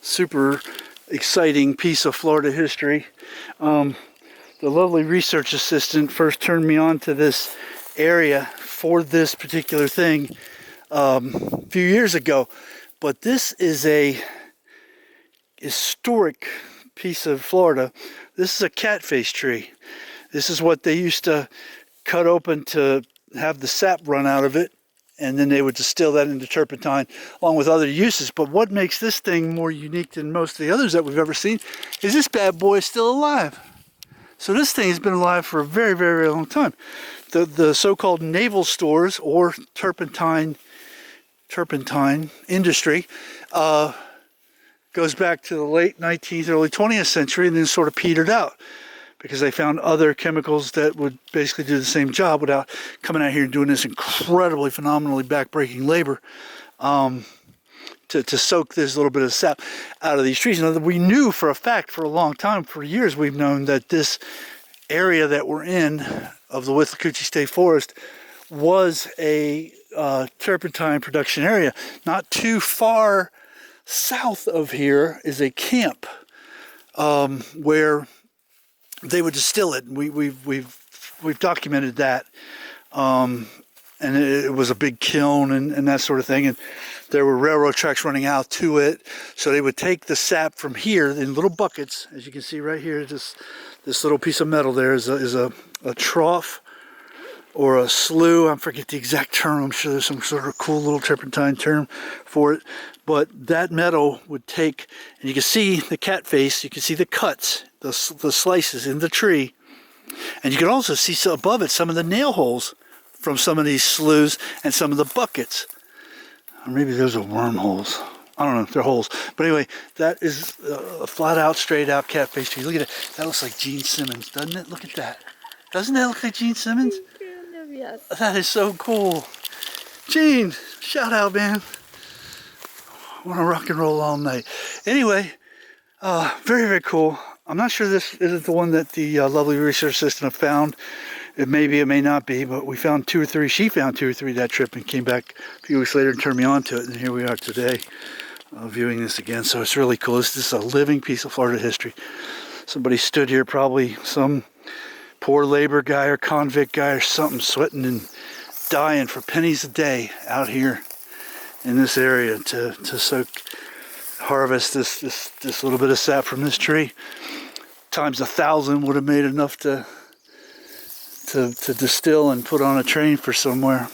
super exciting piece of Florida history. The lovely research assistant first turned me on to this area for this particular thing a few years ago. But this is a historic piece of Florida. This is a CatFace tree. This is what they used to cut open to have the sap run out of it, and then they would distill that into turpentine along with other uses. But what makes this thing more unique than most of the others that we've ever seen is this bad boy is still alive. So this thing has been alive for a very, very, very long time. The so-called naval stores or turpentine industry goes back to the late 19th, early 20th century, and then sort of petered out because they found other chemicals that would basically do the same job without coming out here and doing this incredibly, phenomenally backbreaking labor to soak this little bit of sap out of these trees. Now, we knew for a fact for a long time, for years, we've known that this area that we're in of the Withlacoochee State Forest was a turpentine production area. Not too far south of here is a camp where they would distill it. We've documented that, and it was a big kiln and that sort of thing. And there were railroad tracks running out to it, so they would take the sap from here in little buckets, as you can see right here. This little piece of metal there is a trough or a slough. I forget the exact term. I'm sure there's some sort of cool little turpentine term for it. But that metal would take, and you can see the CatFace, you can see the cuts, the slices in the tree. And you can also see above it some of the nail holes from some of these sloughs and some of the buckets. Or maybe those are wormholes. I don't know, they're holes. But anyway, that is a flat out, straight out CatFace tree. Look at it. That looks like Gene Simmons, doesn't it? Look at that. Doesn't that look like Gene Simmons? Yes. That is so cool. Gene, shout out, man. I want to rock and roll all night. Anyway, very, very cool. I'm not sure this is the one that the lovely research assistant found. It may be, it may not be, but we found 2 or 3. She found 2 or 3 that trip and came back a few weeks later and turned me on to it. And here we are today, viewing this again. So it's really cool. This is a living piece of Florida history. Somebody stood here, probably some poor labor guy or convict guy or something, sweating and dying for pennies a day out here in this area to harvest this little bit of sap from this tree. Times 1,000 would have made enough to distill and put on a train for somewhere.